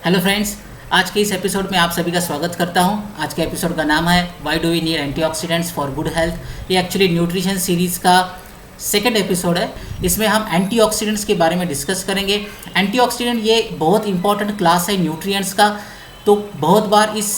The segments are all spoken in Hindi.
हेलो फ्रेंड्स, आज के इस एपिसोड में आप सभी का स्वागत करता हूं। आज के एपिसोड का नाम है why do we need antioxidants for good health. ये एक्चुअली न्यूट्रिशन सीरीज़ का सेकंड एपिसोड है। इसमें हम एंटीऑक्सीडेंट्स के बारे में डिस्कस करेंगे। एंटीऑक्सीडेंट ये बहुत इंपॉर्टेंट क्लास है न्यूट्रिएंट्स का। तो बहुत बार इस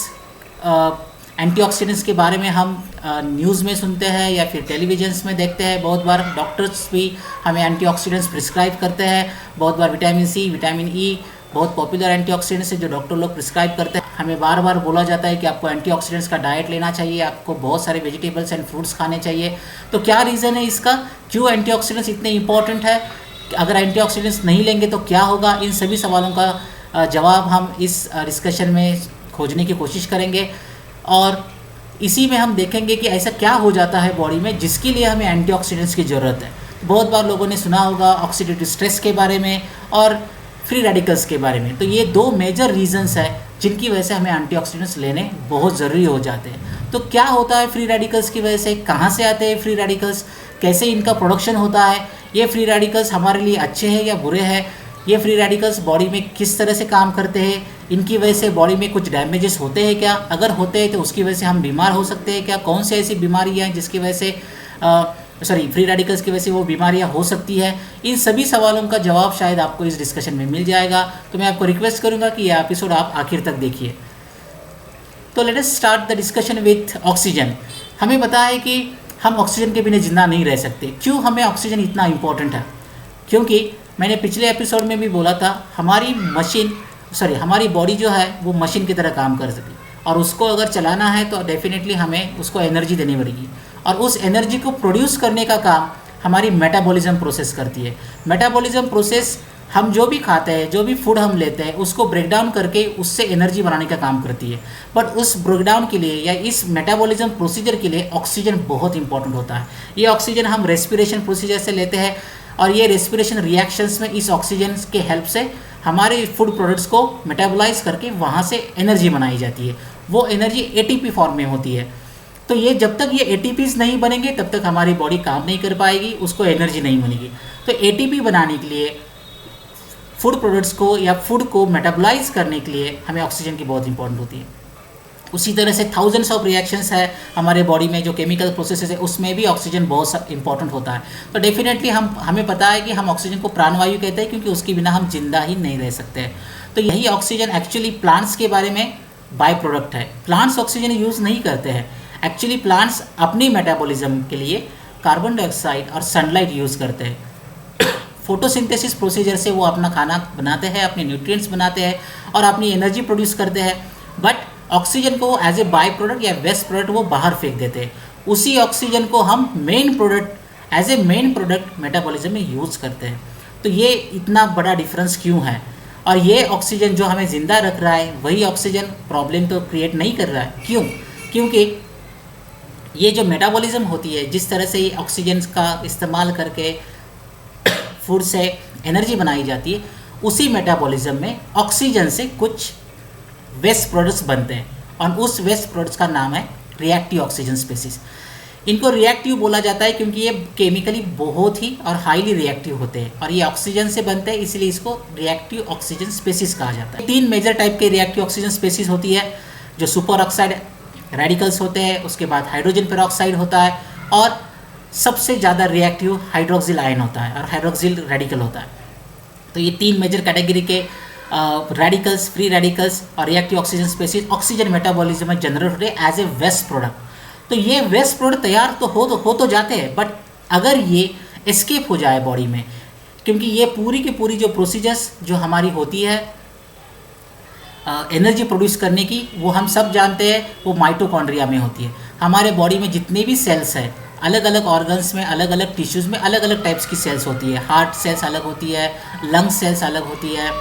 एंटीऑक्सीडेंट्स के बारे में हम न्यूज़ में सुनते हैं या फिर टेलीविजन्स में देखते हैं। बहुत बार डॉक्टर्स भी हमें एंटीऑक्सीडेंट्स प्रिस्क्राइब करते हैं। बहुत बार विटामिन सी, विटामिन ई बहुत पॉपुलर एंटीऑक्सीडेंट्स है जो डॉक्टर लोग प्रिस्क्राइब करते हैं। हमें बार बार बोला जाता है कि आपको एंटीऑक्सीडेंट्स का डाइट लेना चाहिए, आपको बहुत सारे वेजिटेबल्स एंड फ्रूट्स खाने चाहिए। तो क्या रीज़न है इसका, क्यों एंटीऑक्सीडेंट्स इतने इंपॉर्टेंट है, अगर एंटीऑक्सीडेंट्स नहीं लेंगे तो क्या होगा, इन सभी सवालों का जवाब हम इस डिस्कशन में खोजने की कोशिश करेंगे। और इसी में हम देखेंगे कि ऐसा क्या हो जाता है बॉडी में जिसके लिए हमें एंटीऑक्सीडेंट्स की ज़रूरत है। बहुत बार लोगों ने सुना होगा ऑक्सीडेटिव स्ट्रेस के बारे में और फ्री रेडिकल्स के बारे में। तो ये दो मेजर रीजंस है जिनकी वजह से हमें एंटीऑक्सीडेंट्स लेने बहुत ज़रूरी हो जाते हैं। तो क्या होता है फ्री रेडिकल्स की वजह से, कहाँ से आते हैं फ्री रेडिकल्स, कैसे इनका प्रोडक्शन होता है, ये फ्री रेडिकल्स हमारे लिए अच्छे हैं या बुरे हैं, ये फ्री रेडिकल्स बॉडी में किस तरह से काम करते हैं, इनकी वजह से बॉडी में कुछ डैमेजेस होते हैं क्या, अगर होते हैं तो उसकी वजह से हम बीमार हो सकते हैं क्या, कौन सी ऐसी बीमारियाँ हैं जिसकी वजह से फ्री रेडिकल्स की वजह से वो बीमारियां हो सकती है। इन सभी सवालों का जवाब शायद आपको इस डिस्कशन में मिल जाएगा। तो मैं आपको रिक्वेस्ट करूंगा कि यह एपिसोड आप आखिर तक देखिए। तो let us start the discussion with oxygen. हमें पता है कि हम ऑक्सीजन के बिना जिंदा नहीं रह सकते। क्यों हमें ऑक्सीजन इतना इंपॉर्टेंट है, क्योंकि मैंने पिछले एपिसोड में भी बोला था हमारी बॉडी जो है वो मशीन की तरह काम कर सके, और उसको अगर चलाना है तो डेफिनेटली हमें उसको एनर्जी देनी पड़ेगी, और उस एनर्जी को प्रोड्यूस करने का काम हमारी मेटाबॉलिज्म प्रोसेस करती है। मेटाबॉलिज्म प्रोसेस हम जो भी खाते हैं, जो भी फूड हम लेते हैं, उसको ब्रेक डाउन करके उससे एनर्जी बनाने का काम करती है। बट उस ब्रेक डाउन के लिए या इस मेटाबॉलिज्म प्रोसीजर के लिए ऑक्सीजन बहुत इंपॉर्टेंट होता है। ये ऑक्सीजन हम रेस्पिरेशन प्रोसीजर से लेते हैं, और ये रेस्पिरेशन रिएक्शंस में इस ऑक्सीजन के हेल्प से हमारे फूड प्रोडक्ट्स को मेटाबोलाइज करके वहाँ से एनर्जी बनाई जाती है। वो एनर्जी एटीपी फॉर्म में होती है। तो ये जब तक ये एटीपीज नहीं बनेंगे तब तक हमारी बॉडी काम नहीं कर पाएगी, उसको एनर्जी नहीं बनेगी। तो एटीपी बनाने के लिए, फूड प्रोडक्ट्स को या फूड को मेटाबोलाइज करने के लिए हमें ऑक्सीजन की बहुत इंपॉर्टेंट होती है। उसी तरह से थाउजेंड्स ऑफ रिएक्शंस है हमारे बॉडी में, जो केमिकल प्रोसेसेस है उसमें भी ऑक्सीजन बहुत इंपॉर्टेंट होता है। तो डेफिनेटली हमें पता है कि हम ऑक्सीजन को प्राणवायु कहते हैं, क्योंकि उसके बिना हम जिंदा ही नहीं रह सकते हैं। तो यही ऑक्सीजन एक्चुअली प्लांट्स के बारे में बाय प्रोडक्ट है। प्लांट्स ऑक्सीजन यूज़ नहीं करते हैं। एक्चुअली प्लांट्स अपनी मेटाबॉलिज्म के लिए कार्बन डाइऑक्साइड और सनलाइट यूज़ करते हैं। फोटोसिंथेसिस प्रोसीजर से वो अपना खाना बनाते हैं, अपने न्यूट्रिएंट्स बनाते हैं और अपनी एनर्जी प्रोड्यूस करते हैं। बट ऑक्सीजन को as a by product or waste product वो बाहर फेंक देते हैं। उसी ऑक्सीजन को हम as a main product metabolism में यूज़ करते हैं। तो ये इतना बड़ा डिफरेंस क्यों है, और ये ऑक्सीजन जो हमें ज़िंदा रख रहा है वही ऑक्सीजन प्रॉब्लम तो क्रिएट नहीं कर रहा है। क्यों? क्योंकि ये जो मेटाबॉलिज्म होती है, जिस तरह से ये ऑक्सीजन का इस्तेमाल करके फूड से एनर्जी बनाई जाती है, उसी मेटाबॉलिज्म में ऑक्सीजन से कुछ वेस्ट प्रोडक्ट्स बनते हैं, और उस वेस्ट प्रोडक्ट्स का नाम है रिएक्टिव ऑक्सीजन स्पीसीज। इनको रिएक्टिव बोला जाता है क्योंकि ये केमिकली बहुत ही और हाईली रिएक्टिव होते हैं, और ये ऑक्सीजन से बनते हैं, इसलिए इसको रिएक्टिव ऑक्सीजन स्पीसीज कहा जाता है। 3 मेजर टाइप के रिएक्टिव ऑक्सीजन स्पीसीज होती है, जो सुपर ऑक्साइड रेडिकल्स होते हैं, उसके बाद हाइड्रोजन पेरोक्साइड होता है, और सबसे ज़्यादा रिएक्टिव हाइड्रोक्सिल आयन होता है और हाइड्रोक्सिल रेडिकल होता है। तो ये 3 मेजर कैटेगरी के रेडिकल्स, फ्री रेडिकल्स और reactive oxygen species oxygen metabolism में जनरेट होते हैं एज ए वेस्ट प्रोडक्ट। तो ये वेस्ट प्रोडक्ट तैयार तो हो जाते हैं, बट अगर ये एस्केप हो जाए बॉडी में, क्योंकि ये पूरी की पूरी जो प्रोसीजर्स जो हमारी होती है एनर्जी प्रोड्यूस करने की, वो हम सब जानते हैं, वो माइटोकॉन्ड्रिया में होती है। हमारे बॉडी में जितने भी सेल्स हैं, अलग अलग ऑर्गन्स में, अलग अलग टिश्यूज़ में अलग अलग टाइप्स की सेल्स होती है। हार्ट सेल्स अलग होती है, लंग सेल्स अलग होती है,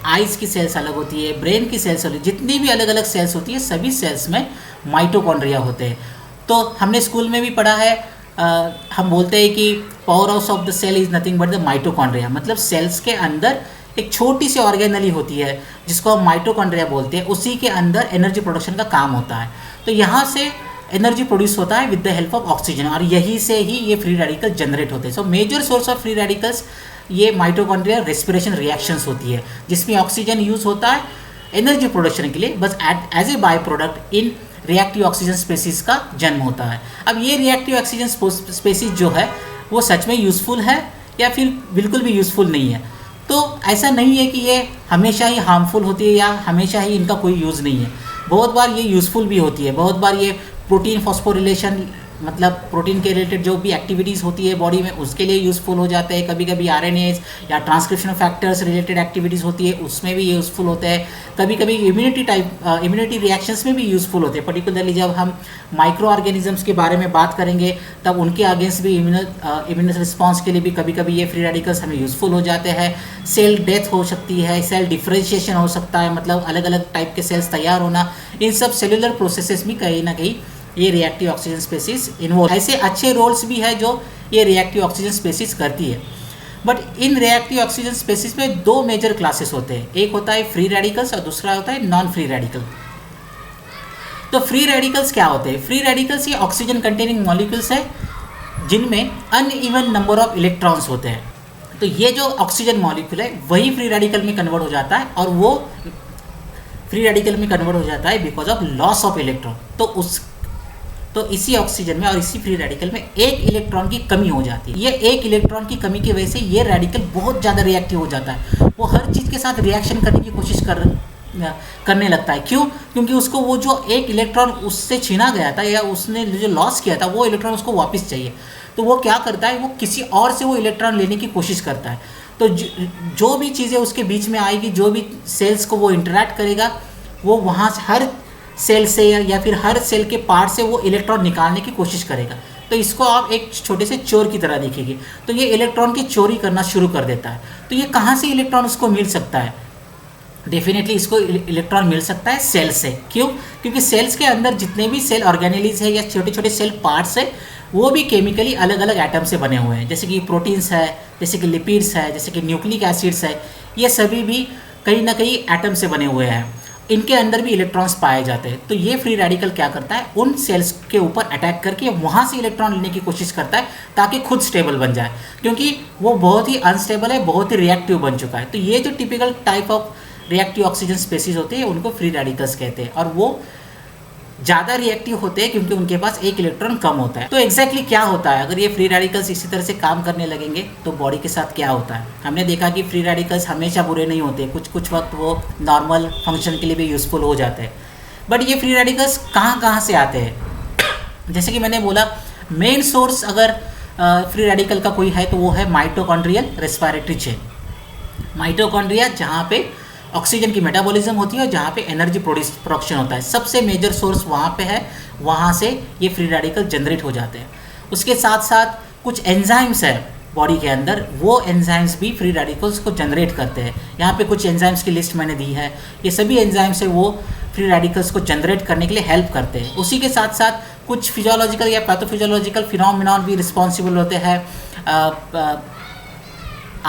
आइज़ की सेल्स अलग होती है, ब्रेन की सेल्स होती है। जितनी भी अलग अलग सेल्स होती है, सभी सेल्स में माइटोकॉन्ड्रिया होते हैं। तो हमने स्कूल में भी पढ़ा है, हम बोलते हैं कि power house of the cell is nothing but the mitochondria. मतलब सेल्स के अंदर एक छोटी सी ऑर्गेनली होती है जिसको हम माइटोकॉन्ड्रिया बोलते हैं, उसी के अंदर एनर्जी प्रोडक्शन का काम होता है। तो यहाँ से एनर्जी प्रोड्यूस होता है with the help of oxygen, और यही से ही ये फ्री रेडिकल जनरेट होते हैं। So major source of free radicals ये माइटोकॉन्ड्रियल रेस्पिरेशन रिएक्शंस होती है, जिसमें ऑक्सीजन यूज़ होता है एनर्जी प्रोडक्शन के लिए, बस as a by product in reactive oxygen species का जन्म होता है। अब ये रिएक्टिव ऑक्सीजन स्पेसीज जो है वो सच में यूज़फुल है या फिर बिल्कुल भी यूज़फुल नहीं है। तो ऐसा नहीं है कि ये हमेशा ही हार्मफुल होती है या हमेशा ही इनका कोई यूज़ नहीं है। बहुत बार ये यूज़फुल भी होती है, बहुत बार ये प्रोटीन फॉस्फोरिलेशन मतलब प्रोटीन के रिलेटेड जो भी एक्टिविटीज़ होती है बॉडी में उसके लिए यूज़फुल हो जाते हैं। कभी कभी आरएनएज या ट्रांसक्रिप्शन फैक्टर्स रिलेटेड एक्टिविटीज़ होती है उसमें भी यूज़फुल होते हैं। कभी कभी इम्यूनिटी रिएक्शंस में भी यूज़फुल होते हैं। पर्टिकुलरली जब हम माइक्रो ऑर्गेनिजम्स के बारे में बात करेंगे तब उनके अगेंस्ट भी इम्यून रिस्पॉन्स के लिए भी कभी कभी ये फ्री रेडिकल्स हमें यूज़फुल हो जाते हैं। सेल डेथ हो सकती है, सेल डिफ्रेंशिएशन हो सकता है, मतलब अलग अलग टाइप के सेल्स तैयार होना, इन सब सेलुलर प्रोसेसेस भी कहीं ना कहीं ये रिएक्टिव ऑक्सीजन स्पेसीज इन्वॉल्व। ऐसे अच्छे रोल्स भी है जो ये रिएक्टिव ऑक्सीजन स्पेसीज करती है। But in reactive oxygen species में दो मेजर क्लासेस होते हैं, एक होता है फ्री रेडिकल्स और दूसरा होता है नॉन फ्री रेडिकल। तो फ्री रेडिकल्स क्या होते हैं? फ्री रेडिकल्स ये ऑक्सीजन कंटेनिंग मॉलिक्यूल्स है जिनमें अनइवन नंबर ऑफ इलेक्ट्रॉन्स होते हैं। तो ये जो ऑक्सीजन मॉलिक्यूल है वही फ्री रेडिकल में कन्वर्ट हो जाता है, और वो फ्री रेडिकल में कन्वर्ट हो जाता है because of loss of electron. तो इसी ऑक्सीजन में और इसी फ्री रेडिकल में एक इलेक्ट्रॉन की कमी हो जाती है। ये एक इलेक्ट्रॉन की कमी की वजह से ये रेडिकल बहुत ज़्यादा रिएक्टिव हो जाता है। वो हर चीज़ के साथ रिएक्शन करने की कोशिश करने लगता है। क्यों? क्योंकि उसको वो जो एक इलेक्ट्रॉन उससे छीना गया था या उसने जो लॉस किया था वो इलेक्ट्रॉन उसको वापस चाहिए। तो वो क्या करता है, वो किसी और से वो इलेक्ट्रॉन लेने की कोशिश करता है। तो जो भी चीज़ें उसके बीच में आएगी, जो भी सेल्स को वो इंटरैक्ट करेगा, वो वहाँ से हर सेल से या फिर हर सेल के पार्ट से वो इलेक्ट्रॉन निकालने की कोशिश करेगा। तो इसको आप एक छोटे से चोर की तरह देखेंगे। तो ये इलेक्ट्रॉन की चोरी करना शुरू कर देता है। तो ये कहाँ से इलेक्ट्रॉन उसको मिल सकता है? डेफिनेटली इसको इलेक्ट्रॉन मिल सकता है सेल से। क्यों? क्योंकि सेल्स के अंदर जितने भी सेल ऑर्गेनेलिज है या छोटे छोटे सेल पार्ट्स है वो भी केमिकली अलग अलग एटम से बने हुए हैं। जैसे कि प्रोटीन्स है, जैसे कि लिपिड्स है, जैसे कि न्यूक्लिक एसिड्स है, ये सभी भी कहीं ना कहीं एटम से बने हुए हैं। इनके अंदर भी इलेक्ट्रॉन्स पाए जाते हैं। तो ये फ्री रेडिकल क्या करता है, उन सेल्स के ऊपर अटैक करके वहाँ से इलेक्ट्रॉन लेने की कोशिश करता है ताकि खुद स्टेबल बन जाए, क्योंकि वो बहुत ही अनस्टेबल है, बहुत ही रिएक्टिव बन चुका है। तो ये जो typical type of reactive oxygen species होते हैं उनको फ्री रेडिकल्स कहते हैं, और वो ज़्यादा रिएक्टिव होते हैं क्योंकि उनके पास एक इलेक्ट्रॉन कम होता है। तो एग्जैक्टली क्या होता है अगर ये फ्री रेडिकल्स इसी तरह से काम करने लगेंगे तो बॉडी के साथ क्या होता है? हमने देखा कि फ्री रेडिकल्स हमेशा बुरे नहीं होते, कुछ वक्त वो नॉर्मल फंक्शन के लिए भी यूज़फुल हो जाते हैं। बट ये फ्री रेडिकल्स कहाँ से आते हैं? जैसे कि मैंने बोला, मेन सोर्स अगर फ्री रेडिकल का कोई है तो वो है माइटोकॉन्ड्रियल रेस्पिरेटरी चेन। माइटोकॉन्ड्रिया जहाँ पे ऑक्सीजन की मेटाबॉलिज्म होती है और जहाँ पे एनर्जी प्रोडक्शन होता है, सबसे मेजर सोर्स वहाँ पे है, वहाँ से ये फ्री रेडिकल जनरेट हो जाते हैं। उसके साथ साथ कुछ एंजाइम्स है बॉडी के अंदर, वो एंजाइम्स भी फ्री रेडिकल्स को जनरेट करते हैं। यहाँ पे कुछ एंजाइम्स की लिस्ट मैंने दी है। ये सभी एंजाइम्स है वो फ्री रेडिकल्स को जनरेट करने के लिए हेल्प करते हैं। उसी के साथ साथ कुछ फिजियोलॉजिकल या पैथोफिजियोलॉजिकल फिनोमिनॉन भी रिस्पॉन्सिबल होते हैं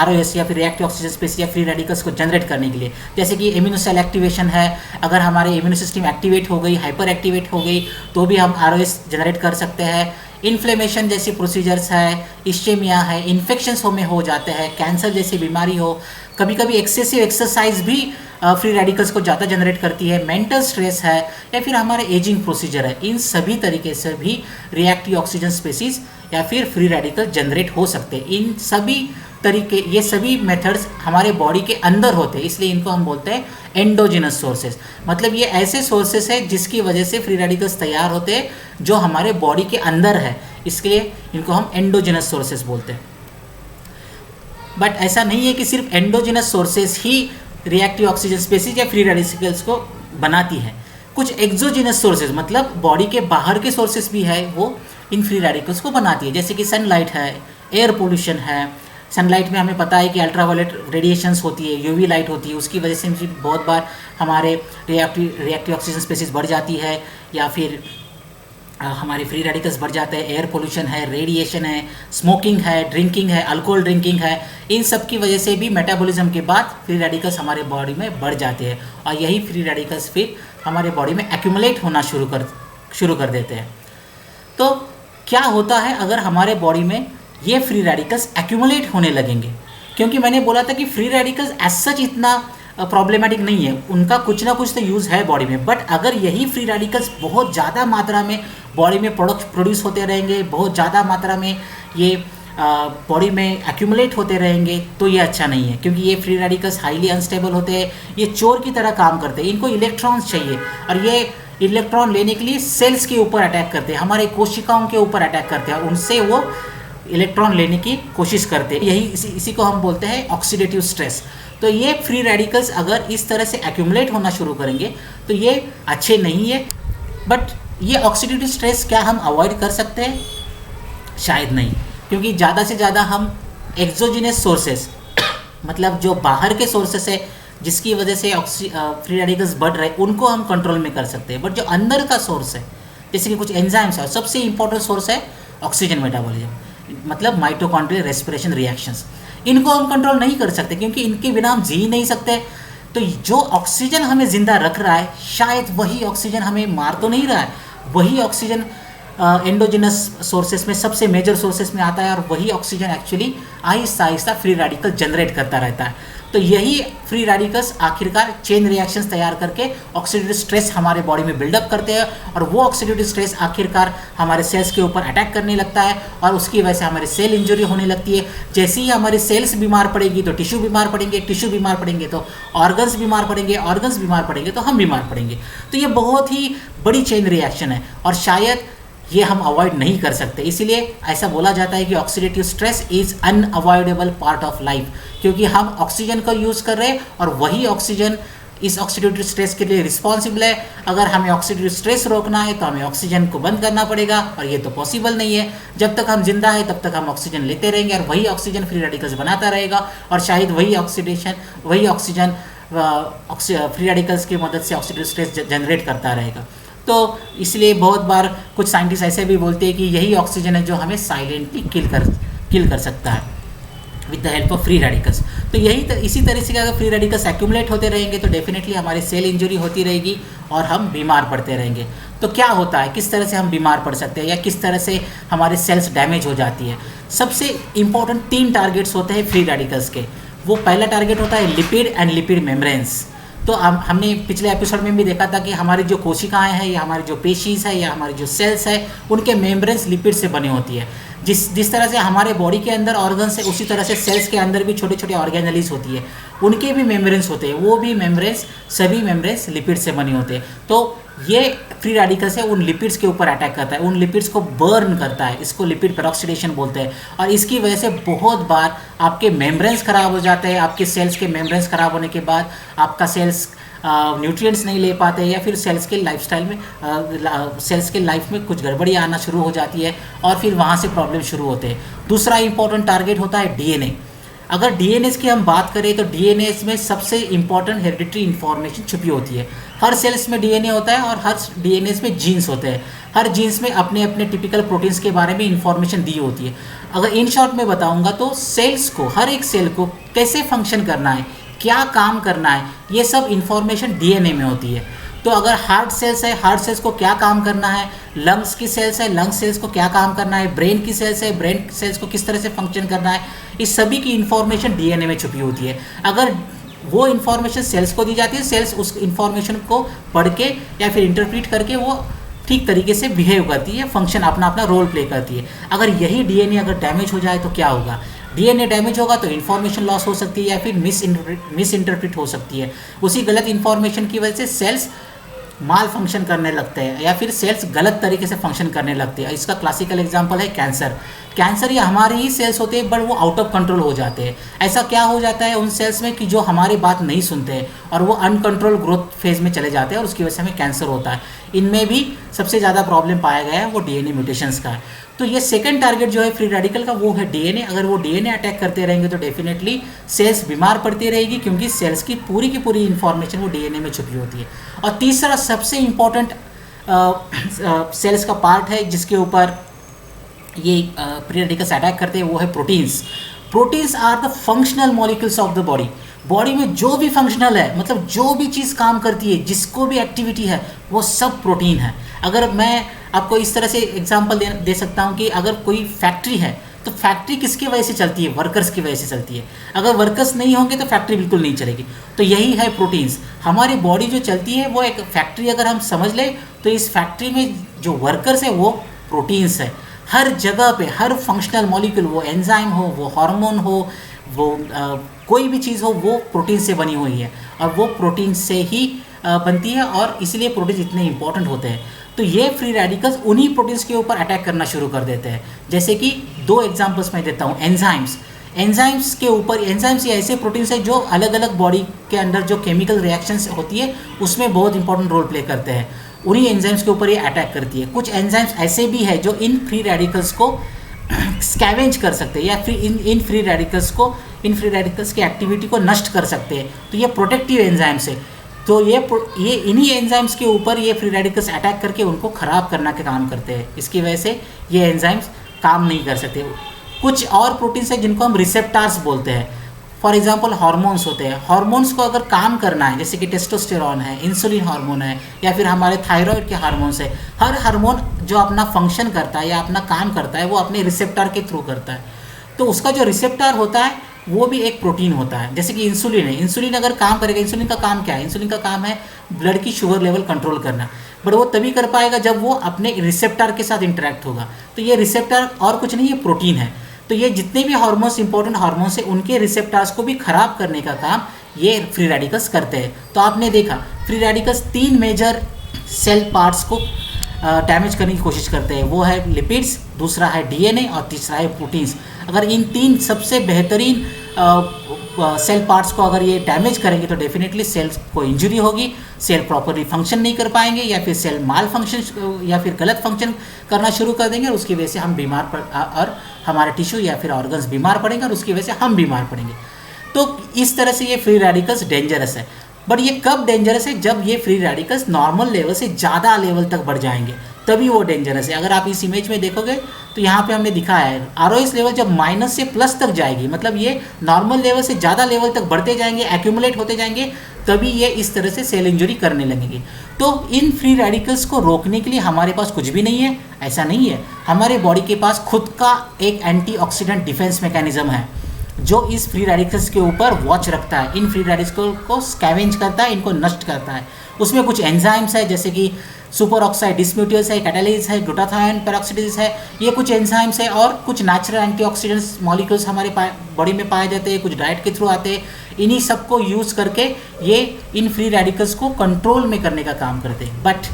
ROS या फिर रिएक्टिव ऑक्सीजन स्पेसीज या फ्री रेडिकल्स को जनरेट करने के लिए। जैसे कि इम्यूनो सेल एक्टिवेशन है, अगर हमारे इम्यून सिस्टम एक्टिवेट हो गई, हाइपर एक्टिवेट हो गई, तो भी हम ROS जनरेट कर सकते हैं। इन्फ्लेमेशन जैसी प्रोसीजर्स है, इश्चेमिया है, इन्फेक्शंस में हो जाते हैं, कैंसर जैसी बीमारी हो, कभी कभी एक्सेसिव एक्सरसाइज भी फ्री रेडिकल्स को ज़्यादा जनरेट करती है, मेंटल स्ट्रेस है, या फिर हमारे एजिंग प्रोसीजर है, इन सभी तरीके से भी रिएक्टिव ऑक्सीजन स्पेसीज या फिर फ्री रेडिकल जनरेट हो सकते हैं। इन सभी तरीके, ये सभी मेथड्स हमारे बॉडी के अंदर होते हैं, इसलिए इनको हम बोलते हैं एंडोजिनस सोर्सेज। मतलब ये ऐसे सोर्सेज है जिसकी वजह से फ्री रेडिकल्स तैयार होते हैं जो हमारे बॉडी के अंदर है, इसलिए इनको हम एंडोजिनस सोर्सेज बोलते हैं। बट ऐसा नहीं है कि सिर्फ एंडोजिनस सोर्सेज ही रिएक्टिव ऑक्सीजन स्पेसीज या फ्री रेडिकल्स को बनाती है। कुछ एक्सोजिनस सोर्सेज, मतलब बॉडी के बाहर के सोर्सेज भी है, वो इन फ्री रेडिकल्स को बनाती है। जैसे कि सनलाइट है, एयर पोल्यूशन है। सनलाइट में हमें पता है कि अल्ट्रावायलेट रेडिएशंस होती है, यूवी लाइट होती है, उसकी वजह से बहुत बार हमारे रिएक्टिव ऑक्सीजन स्पेसीज बढ़ जाती है या फिर हमारे फ्री रेडिकल्स बढ़ जाते हैं। एयर पोल्यूशन है, रेडिएशन है, स्मोकिंग है, ड्रिंकिंग है, अल्कोहल ड्रिंकिंग है, इन सब की वजह से भी मेटाबॉलिज्म के बाद फ्री रेडिकल्स हमारे बॉडी में बढ़ जाते हैं, और यही फ्री रेडिकल्स फिर हमारे बॉडी में एक्यूमुलेट होना शुरू कर देते हैं। तो क्या होता है अगर हमारे बॉडी में ये फ्री रेडिकल्स एक्यूमुलेट होने लगेंगे? क्योंकि मैंने बोला था कि फ्री रेडिकल्स एज सच इतना प्रॉब्लमेटिक नहीं है, उनका कुछ ना कुछ तो यूज़ है बॉडी में, बट अगर यही फ्री रेडिकल्स बहुत ज़्यादा मात्रा में बॉडी में प्रोड्यूस होते रहेंगे, बहुत ज़्यादा मात्रा में ये बॉडी में एक्यूमुलेट होते रहेंगे, तो ये अच्छा नहीं है, क्योंकि ये फ्री रेडिकल्स हाईली अनस्टेबल होते हैं, ये चोर की तरह काम करते हैं, इनको इलेक्ट्रॉन्स चाहिए और ये इलेक्ट्रॉन लेने के लिए सेल्स के ऊपर अटैक करते हैं, हमारे कोशिकाओं के ऊपर अटैक करते हैं, उनसे वो इलेक्ट्रॉन लेने की कोशिश करते हैं। यही इसी को हम बोलते हैं ऑक्सीडेटिव स्ट्रेस। तो ये फ्री रेडिकल्स अगर इस तरह से एक्यूमुलेट होना शुरू करेंगे तो ये अच्छे नहीं है। बट ये ऑक्सीडेटिव स्ट्रेस क्या हम अवॉइड कर सकते हैं? शायद नहीं, क्योंकि ज़्यादा से ज़्यादा हम एक्सोजिनस सोर्सेस मतलब जो बाहर के सोर्सेस है जिसकी वजह से फ्री रेडिकल्स बढ़ रहे हैं, उनको हम कंट्रोल में कर सकते हैं। बट जो अंदर का सोर्स है, जैसे कि कुछ एंजाइम्स है, सबसे इंपॉर्टेंट सोर्स है ऑक्सीजन मेटाबॉलिज्म, मतलब माइटोकॉन्ड्रियल रेस्पिरेशन रिएक्शंस, इनको हम कंट्रोल नहीं कर सकते, क्योंकि इनके बिना हम जी नहीं सकते। तो जो ऑक्सीजन हमें ज़िंदा रख रहा है, शायद वही ऑक्सीजन हमें मार तो नहीं रहा है, वही ऑक्सीजन एंडोजिनस सोर्सेस में सबसे मेजर सोर्सेस में आता है, और वही oxygen actually Aahista Aahista free radical generate करता रहता है। तो यही फ्री रेडिकल्स आखिरकार चेन रिएक्शंस तैयार करके ऑक्सीडेटिव स्ट्रेस हमारे बॉडी में बिल्डअप करते हैं, और वो ऑक्सीडेटिव स्ट्रेस आखिरकार हमारे सेल्स के ऊपर अटैक करने लगता है, और उसकी वजह से हमारे सेल इंजरी होने लगती है। जैसे ही हमारी सेल्स बीमार पड़ेगी तो टिश्यू बीमार पड़ेंगे, टिश्यू बीमार पड़ेंगे तो ऑर्गन्स बीमार पड़ेंगे, ऑर्गन्स बीमार पड़ेंगे तो हम बीमार पड़ेंगे। तो ये बहुत ही बड़ी चेन रिएक्शन है, और शायद ये हम अवॉइड नहीं कर सकते। इसीलिए ऐसा बोला जाता है कि oxidative stress is unavoidable part of life, क्योंकि हम ऑक्सीजन का यूज़ कर रहे हैं और वही ऑक्सीजन इस ऑक्सीडेटिव स्ट्रेस के लिए रिस्पॉन्सिबल है। अगर हमें ऑक्सीडेटिव स्ट्रेस रोकना है तो हमें ऑक्सीजन को बंद करना पड़ेगा, और ये तो पॉसिबल नहीं है। जब तक हम जिंदा है तब तक हम ऑक्सीजन लेते रहेंगे, और वही ऑक्सीजन फ्री रेडिकल्स बनाता रहेगा, और शायद वही ऑक्सीजन फ्री रेडिकल्स की मदद से ऑक्सीडेटिव स्ट्रेस जनरेट करता रहेगा। तो इसलिए बहुत बार कुछ साइंटिस्ट ऐसे भी बोलते हैं कि यही ऑक्सीजन है जो हमें साइलेंटली किल कर सकता है with the help of free radicals. तो इसी तरह से अगर फ्री रेडिकल्स एक्यूमुलेट होते रहेंगे तो डेफिनेटली हमारी सेल इंजरी होती रहेगी और हम बीमार पड़ते रहेंगे। तो क्या होता है, किस तरह से हम बीमार पड़ सकते हैं, या किस तरह से हमारे सेल्स डैमेज हो जाती है? सबसे इंपॉर्टेंट 3 टारगेट्स होते हैं फ्री रेडिकल्स के। वो पहला टारगेट होता है लिपिड एंड लिपिड मेम्ब्रेन्स। तो हमने पिछले एपिसोड में भी देखा था कि हमारी जो कोशिकाएं हैं, या हमारी जो पेशीज़ है, या हमारी जो सेल्स है, उनके मेम्ब्रेन्स लिपिड से बनी होती है। जिस तरह से हमारे बॉडी के अंदर ऑर्गन्स है, उसी तरह से सेल्स के अंदर भी छोटे छोटे ऑर्गेनलीज होती है, उनके भी मेम्ब्रेन्स होते हैं। वो भी मेम्ब्रेन्स, सभी मेम्ब्रेन्स लिपिड से बनी होते हैं। तो ये फ्री रेडिकल्स है उन लिपिड्स के ऊपर अटैक करता है, उन लिपिड्स को बर्न करता है। इसको लिपिड पेरोक्सीडेशन बोलते हैं, और इसकी वजह से बहुत बार आपके मेम्ब्रेन्स खराब हो जाते हैं। आपके सेल्स के मेम्ब्रेन्स खराब होने के बाद आपका सेल्स न्यूट्रिएंट्स नहीं ले पाते, या फिर सेल्स के लाइफस्टाइल में सेल्स के लाइफ में कुछ गड़बड़ी आना शुरू हो जाती है, और फिर वहाँ से प्रॉब्लम शुरू होते हैं। दूसरा इंपॉर्टेंट टारगेट होता है डीएनए। अगर डीएनए की हम बात करें तो डीएनए में सबसे इंपॉर्टेंट हेरिडिटरी इन्फॉर्मेशन छुपी होती है। हर सेल्स में डीएनए होता है, और हर डीएनए में जीन्स होते हैं। हर जीन्स में अपने अपने टिपिकल प्रोटीन्स के बारे में इंफॉर्मेशन दी होती है। अगर इन शॉर्ट में बताऊंगा तो सेल्स को, हर एक सेल को कैसे फंक्शन करना है, क्या काम करना है, ये सब इंफॉर्मेशन डीएनए में होती है। तो अगर हार्ट सेल्स है, हार्ट सेल्स को क्या काम करना है, लंग्स की सेल्स है, लंग्स सेल्स को क्या काम करना है, ब्रेन की सेल्स है, ब्रेन सेल्स को किस तरह से फंक्शन करना है, इस सभी की इंफॉर्मेशन डीएनए में छुपी होती है। अगर वो इन्फॉर्मेशन सेल्स को दी जाती है, सेल्स उस इन्फॉर्मेशन को पढ़ के या फिर इंटरप्रीट करके वो ठीक तरीके से बिहेव करती है, फंक्शन अपना अपना रोल प्ले करती है। अगर यही डीएनए अगर डैमेज हो जाए तो क्या होगा? डीएनए डैमेज होगा तो इन्फॉर्मेशन लॉस हो सकती है, या फिर मिस इंटरप्रिट हो सकती है। उसी गलत इन्फॉर्मेशन की वजह से सेल्स माल फंक्शन करने लगते हैं, या फिर सेल्स गलत तरीके से फंक्शन करने लगते हैं। इसका क्लासिकल एग्जांपल है कैंसर। कैंसर ये हमारे ही सेल्स होते हैं, बट वो आउट ऑफ कंट्रोल हो जाते हैं। ऐसा क्या हो जाता है उन सेल्स में कि जो हमारी बात नहीं सुनते हैं, और वो अनकंट्रोल ग्रोथ फेज में चले जाते हैं, और उसकी वजह से हमें कैंसर होता है। इनमें भी सबसे ज़्यादा प्रॉब्लम पाया गया है वो डीएनए म्यूटेशंस का है। तो ये सेकंड टारगेट जो है फ्री रेडिकल का, वो है डीएनए। अगर वो डीएनए अटैक करते रहेंगे तो डेफिनेटली सेल्स बीमार पड़ती रहेगी, क्योंकि सेल्स की पूरी इंफॉर्मेशन वो डीएनए में छुपी होती है। और तीसरा सबसे इम्पॉर्टेंट सेल्स का पार्ट है जिसके ऊपर ये फ्री रेडिकल्स अटैक करते हैं, वो है proteins. Proteins are the functional molecules of the body. Body में जो भी फंक्शनल है, मतलब जो भी चीज़ काम करती है, जिसको भी एक्टिविटी है, वो सब प्रोटीन है। अगर मैं आपको इस तरह से एग्जांपल दे सकता हूँ कि अगर कोई फैक्ट्री है, तो फैक्ट्री किसकी वजह से चलती है? वर्कर्स की वजह से चलती है। अगर वर्कर्स नहीं होंगे तो फैक्ट्री बिल्कुल नहीं चलेगी। तो यही है प्रोटीन्स। हमारी बॉडी जो चलती है वो एक फैक्ट्री अगर हम समझ लें, तो इस फैक्ट्री में जो वर्कर्स है वो प्रोटीन्स है। हर जगह पे हर फंक्शनल मॉलिक्यूल, वो एंजाइम हो, वो हार्मोन हो, वो कोई भी चीज़ हो, वो प्रोटीन से बनी हुई है और वो प्रोटीन से ही बनती है और इसलिए प्रोटीन इतने इंपॉर्टेंट होते हैं। तो ये फ्री रेडिकल्स उन्हीं प्रोटीन्स के ऊपर अटैक करना शुरू कर देते हैं। जैसे कि 2 एग्जांपल्स मैं देता हूँ। एंजाइम्स के ऊपर, एंजाइम्स ये ऐसे प्रोटीन्स है जो अलग अलग बॉडी के अंदर जो केमिकल रिएक्शंस होती है उसमें बहुत इंपॉर्टेंट रोल प्ले करते हैं। उन्हीं एंजाइम्स के ऊपर ये अटैक करती है। कुछ एंजाइम्स ऐसे भी है जो इन फ्री रेडिकल्स को स्कैवेंज कर सकते हैं या फिर इन फ्री रेडिकल्स की एक्टिविटी को नष्ट कर सकते हैं। तो ये प्रोटेक्टिव एंजाइम्स है। तो ये इन्हीं एंजाइम्स के ऊपर ये फ्री रेडिकल्स अटैक करके उनको ख़राब करना का काम करते हैं। इसकी वजह से ये एंजाइम्स काम नहीं कर सकते। कुछ और प्रोटीन्स हैं जिनको हम रिसेप्टार्स बोलते हैं। फॉर एग्जांपल हार्मोन्स होते हैं। हार्मोन्स को अगर काम करना है, जैसे कि टेस्टोस्टेरॉन है, इंसुलिन हार्मोन है, या फिर हमारे थायराइड के हार्मोन्स है, हर हार्मोन जो अपना फंक्शन करता है या अपना काम करता है वो अपने रिसेप्टार के थ्रू करता है। तो उसका जो रिसेप्टार होता है वो भी एक प्रोटीन होता है। जैसे कि इंसुलिन है, इंसुलिन अगर काम करेगा, इंसुलिन का काम क्या है? इंसुलिन का काम है ब्लड की शुगर लेवल कंट्रोल करना, बट वो तभी कर पाएगा जब वो अपने रिसेप्टार के साथ इंटरेक्ट होगा। तो ये रिसेप्टार और कुछ नहीं, ये प्रोटीन है। तो ये जितने भी हार्मोन्स, इंपॉर्टेंट हार्मोन्स है, उनके रिसेप्टार्स को भी खराब करने का काम ये फ्री रेडिकल्स करते हैं। तो आपने देखा free radicals 3 major cell parts को डैमेज करने की कोशिश करते हैं। वो है लिपिड्स, दूसरा है डीएनए और तीसरा है प्रोटीन्स। अगर इन 3 सबसे बेहतरीन सेल पार्ट्स को अगर ये डैमेज करेंगे तो डेफिनेटली सेल्स को इंजरी होगी, सेल प्रॉपरली फंक्शन नहीं कर पाएंगे या फिर सेल माल फंक्शन या फिर गलत फंक्शन करना शुरू कर देंगे और उसकी वजह से हम बीमार पड़ और हमारे टिश्यू या फिर ऑर्गन्स बीमार पड़ेंगे और उसकी वजह से हम बीमार पड़ेंगे। तो इस तरह से ये फ्री रेडिकल्स डेंजरस है। बट ये कब डेंजरस है? जब ये फ्री रेडिकल्स नॉर्मल लेवल से ज़्यादा लेवल तक बढ़ जाएंगे तभी वो डेंजरस है। अगर आप इस इमेज में देखोगे तो यहाँ पे हमने दिखाया है ROS लेवल जब माइनस से प्लस तक जाएगी, मतलब ये नॉर्मल लेवल से ज़्यादा लेवल तक बढ़ते जाएंगे, एक्यूमुलेट होते जाएंगे, तभी ये इस तरह से सेल इंजरी करने लगेंगी। तो इन फ्री रेडिकल्स को रोकने के लिए हमारे पास कुछ भी नहीं है, ऐसा नहीं है। हमारे बॉडी के पास खुद का एक एंटीऑक्सीडेंट डिफेंस मैकेनिज्म है जो इस फ्री रेडिकल्स के ऊपर वॉच रखता है, इन फ्री रेडिकल्स को स्कैवेंज करता है, इनको नष्ट करता है। उसमें कुछ एंजाइम्स है जैसे कि सुपर ऑक्साइड डिस्म्यूटेज है, कैटालेज है, ग्लूटाथायोन पेरोक्सिडेज है, ये कुछ एंजाइम्स है। और कुछ नेचुरल एंटीऑक्सीडेंट्स मॉलिक्यूल्स हमारे बॉडी में पाए जाते हैं, कुछ डाइट के थ्रू आते हैं। इन्हीं सब को यूज़ करके ये इन फ्री रेडिकल्स को कंट्रोल में करने का काम करते हैं। बट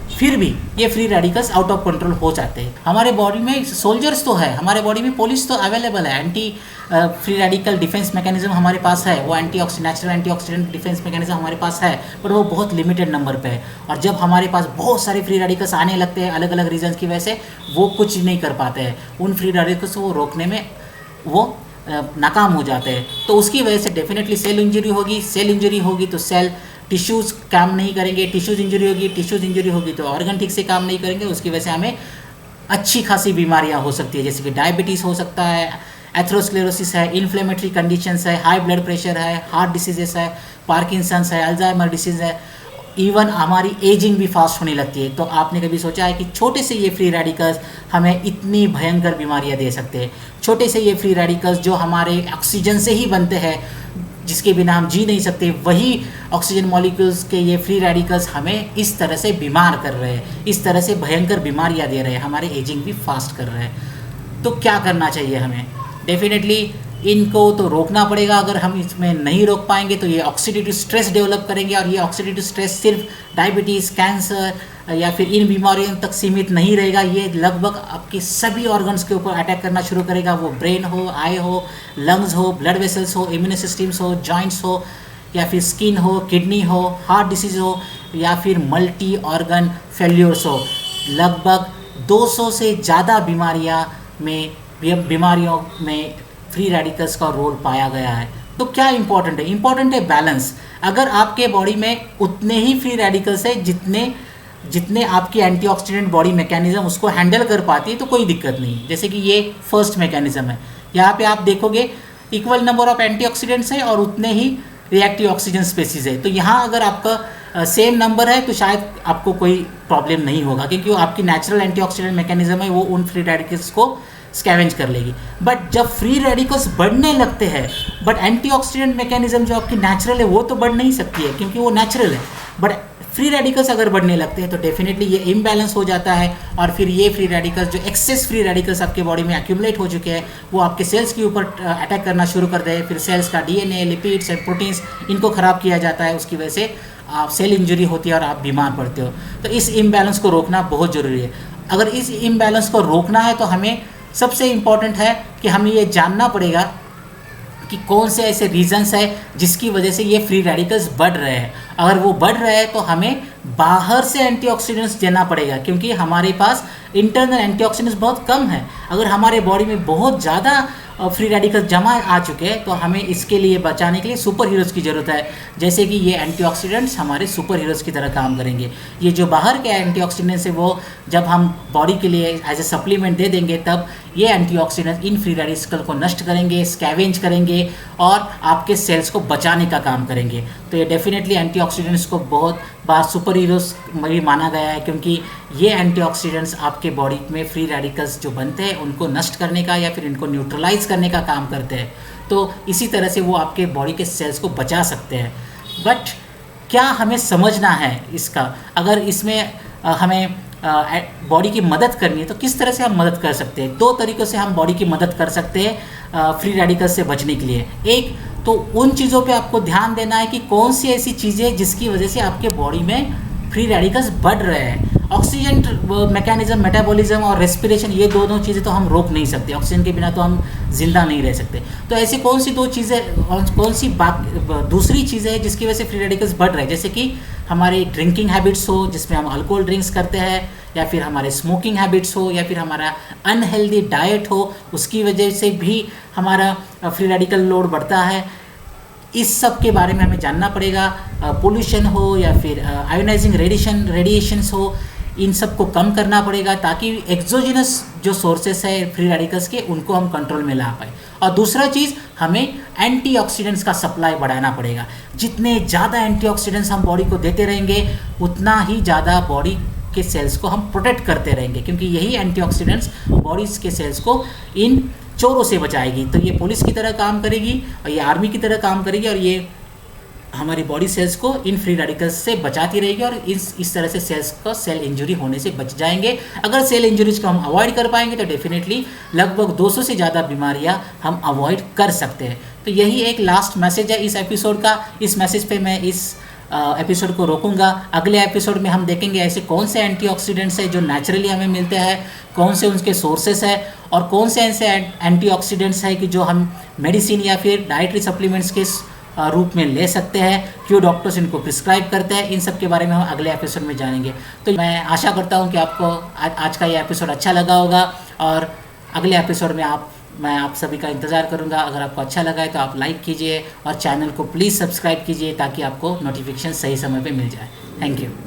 फिर भी ये free radicals out of control हो जाते हैं। हमारे बॉडी में सोल्जर्स तो है, हमारे बॉडी में पुलिस तो अवेलेबल है, anti free radical defence mechanism हमारे पास है, वो नेचुरल एंटीऑक्सीडेंट डिफेंस मैकेनिज्म हमारे पास है, पर वो बहुत लिमिटेड नंबर पे है। और जब हमारे पास बहुत सारे फ्री रेडिकल्स आने लगते हैं अलग अलग रीजन्स की वजह से, वो कुछ नहीं कर पाते हैं। उन फ्री रेडिकल्स को रोकने में वो नाकाम हो जाते हैं। तो उसकी वजह से डेफिनेटली सेल इंजरी होगी तो सेल टिश्यूज़ काम नहीं करेंगे, टिश्यूज़ इंजरी होगी तो ऑर्गन ठीक से काम नहीं करेंगे। उसकी वजह से हमें अच्छी खासी बीमारियां हो सकती है, जैसे कि डायबिटीज़ हो सकता है, एथेरोस्क्लेरोसिस है, इन्फ्लेमेटरी कंडीशंस है, हाई ब्लड प्रेशर है, हार्ट डिसीजेस है, पार्किंसंस है, अल्जाइमर डिसीज़ है, इवन हमारी एजिंग भी फास्ट होने लगती है। तो आपने कभी सोचा है कि छोटे से ये फ्री रेडिकल्स हमें इतनी भयंकर बीमारियां दे सकते हैं? छोटे से ये फ्री रेडिकल्स जो हमारे ऑक्सीजन से ही बनते हैं, जिसके बिना हम जी नहीं सकते, वही ऑक्सीजन मॉलिक्यूल्स के ये फ्री रेडिकल्स हमें इस तरह से बीमार कर रहे हैं, इस तरह से भयंकर बीमारियां दे रहे हैं, हमारे एजिंग भी फास्ट कर रहे हैं। तो क्या करना चाहिए हमें? डेफिनेटली इनको तो रोकना पड़ेगा। अगर हम इसमें नहीं रोक पाएंगे तो ये ऑक्सीडेटिव स्ट्रेस डेवलप करेंगे, और ये ऑक्सीडेटिव स्ट्रेस सिर्फ डायबिटीज़, कैंसर या फिर इन बीमारियों तक सीमित नहीं रहेगा, ये लगभग आपके सभी ऑर्गन्स के ऊपर अटैक करना शुरू करेगा। वो ब्रेन हो, आई हो, लंग्स हो, ब्लड वेसल्स हो, इम्यून सिस्टम्स हो, जॉइंट्स हो, या फिर स्किन हो, किडनी हो, हार्ट डिसीज़ हो, या फिर मल्टी ऑर्गन फेल्योर्स हो। लगभग 200 से ज़्यादा बीमारियों में फ्री रेडिकल्स का रोल पाया गया है। तो क्या इंपॉर्टेंट है? इंपॉर्टेंट है बैलेंस। अगर आपके बॉडी में उतने ही फ्री रेडिकल्स है जितने आपकी एंटीऑक्सीडेंट बॉडी मैकेनिज्म उसको हैंडल कर पाती है, तो कोई दिक्कत नहीं। जैसे कि ये फर्स्ट मैकेनिज्म है, यहाँ पे आप देखोगे इक्वल नंबर ऑफ एंटीऑक्सीडेंट्स है और उतने ही रिएक्टिव ऑक्सीजन स्पेसीज है। तो यहाँ अगर आपका सेम नंबर है तो शायद आपको कोई प्रॉब्लम नहीं होगा, क्योंकि वो आपकी नेचुरल एंटीऑक्सीडेंट मैकेनिज्म है, वो उन फ्री रेडिकल्स को स्कैवेंज कर लेगी। बट जब फ्री रेडिकल्स बढ़ने लगते हैं, बट एंटीऑक्सीडेंट मैकेनिज्म जो आपकी नेचुरल है वो तो बढ़ नहीं सकती है क्योंकि वो नेचुरल है, बट फ्री रेडिकल्स अगर बढ़ने लगते हैं तो डेफिनेटली ये इम्बैलेंस हो जाता है, और फिर ये फ्री रेडिकल्स जो एक्सेस फ्री रेडिकल्स आपके बॉडी में एक्यूमुलेट हो चुके हैं वो आपके सेल्स के ऊपर अटैक करना शुरू कर दे। फिर सेल्स का डीएनए, लिपिड्स एंड प्रोटीन्स इनको ख़राब किया जाता है, उसकी वजह से आप सेल इंजरी होती है और आप बीमार पड़ते हो। तो इस इम्बैलेंस को रोकना बहुत ज़रूरी है। अगर इस इम्बैलेंस को रोकना है तो हमें सबसे इम्पॉर्टेंट है कि हमें ये जानना पड़ेगा कि कौन से ऐसे रीजंस है जिसकी वजह से ये फ्री रेडिकल्स बढ़ रहे हैं। अगर वो बढ़ रहे हैं तो हमें बाहर से एंटीऑक्सीडेंट्स देना पड़ेगा, क्योंकि हमारे पास इंटरनल एंटीऑक्सीडेंट्स बहुत कम है। अगर हमारे बॉडी में बहुत ज़्यादा फ्री रेडिकल्स जमा आ चुके हैं तो हमें इसके लिए बचाने के लिए सुपर हीरोज़ की ज़रूरत है, जैसे कि ये एंटीऑक्सीडेंट्स हमारे सुपर हीरोज़ की तरह काम करेंगे। ये जो बाहर के एंटीऑक्सीडेंट्स है वो जब हम बॉडी के लिए एज ए सप्लीमेंट दे देंगे तब ये एंटीऑक्सीडेंट्स इन फ्री रेडिकल को नष्ट करेंगे, स्कैवेंज करेंगे और आपके सेल्स को बचाने का काम करेंगे। तो ये डेफिनेटली एंटीऑक्सीडेंट्स को बहुत बार सुपर हीरोज़ में भी माना गया है, क्योंकि ये एंटीऑक्सीडेंट्स आपके बॉडी में फ्री रेडिकल्स जो बनते हैं उनको नष्ट करने का या फिर इनको न्यूट्रलाइज करने का काम करते हैं। तो इसी तरह से वो आपके बॉडी के सेल्स को बचा सकते हैं। बट क्या हमें समझना है इसका, अगर इसमें हमें बॉडी की मदद करनी है तो किस तरह से हम मदद कर सकते हैं? दो तरीक़ों से हम बॉडी की मदद कर सकते हैं फ्री रेडिकल्स से बचने के लिए। एक तो उन चीज़ों पे आपको ध्यान देना है कि कौन सी ऐसी चीज़ें जिसकी वजह से आपके बॉडी में फ्री रेडिकल्स बढ़ रहे हैं। ऑक्सीजन मैकेनिज्म, मेटाबॉलिज्म और रेस्पिरेशन, ये दोनों चीज़ें तो हम रोक नहीं सकते, ऑक्सीजन के बिना तो हम जिंदा नहीं रह सकते। तो ऐसी कौन सी दो चीज़ें और कौन सी दूसरी चीज़ें हैं जिसकी वजह से फ्री रेडिकल्स बढ़ रहे हैं? जैसे कि हमारी ड्रिंकिंग हैबिट्स हो जिसमें हम अल्कोहल ड्रिंक्स करते हैं, या फिर हमारे स्मोकिंग हैबिट्स हो, या फिर हमारा अनहेल्दी डाइट हो, उसकी वजह से भी हमारा फ्री रेडिकल लोड बढ़ता है। इस सब के बारे में हमें जानना पड़ेगा। पोल्यूशन हो या फिर आयोनाइजिंग रेडिएशंस हो, इन सब को कम करना पड़ेगा ताकि एक्सोजिनस जो सोर्सेस है फ्री रेडिकल्स के उनको हम कंट्रोल में ला पाए। और दूसरा चीज़, हमें एंटीऑक्सीडेंट्स का सप्लाई बढ़ाना पड़ेगा। जितने ज़्यादा एंटीऑक्सीडेंट्स हम बॉडी को देते रहेंगे उतना ही ज़्यादा बॉडी के सेल्स को हम प्रोटेक्ट करते रहेंगे, क्योंकि यही एंटीऑक्सीडेंट्स बॉडीज़ के सेल्स को इन चोरों से बचाएगी। तो ये पुलिस की तरह काम करेगी और ये आर्मी की तरह काम करेगी, और ये हमारी बॉडी सेल्स को इन फ्री रेडिकल्स से बचाती रहेगी, और इस तरह से सेल्स को सेल इंजरी होने से बच जाएंगे। अगर सेल इंजरीज को हम अवॉइड कर पाएंगे तो डेफिनेटली लगभग 200 से ज़्यादा बीमारियां हम अवॉइड कर सकते हैं। तो यही एक लास्ट मैसेज है इस एपिसोड का। इस मैसेज पे मैं इस एपिसोड को रोकूंगा। अगले एपिसोड में हम देखेंगे ऐसे कौन से एंटीऑक्सीडेंट्स है जो नेचुरली हमें मिलते हैं, कौन से उनके सोर्सेस है, और कौन से ऐसे एंटीऑक्सीडेंट्स है कि जो हम मेडिसिन या फिर डाइटरी सप्लीमेंट्स के रूप में ले सकते हैं, क्यों डॉक्टर्स इनको प्रिस्क्राइब करते हैं। इन सब के बारे में हम अगले एपिसोड में जानेंगे। तो मैं आशा करता हूं कि आपको आज का ये एपिसोड अच्छा लगा होगा, और अगले एपिसोड में मैं आप सभी का इंतज़ार करूंगा। अगर आपको अच्छा लगा है तो आप लाइक कीजिए और चैनल को प्लीज़ सब्सक्राइब कीजिए ताकि आपको नोटिफिकेशन सही समय पे मिल जाए। Thank you.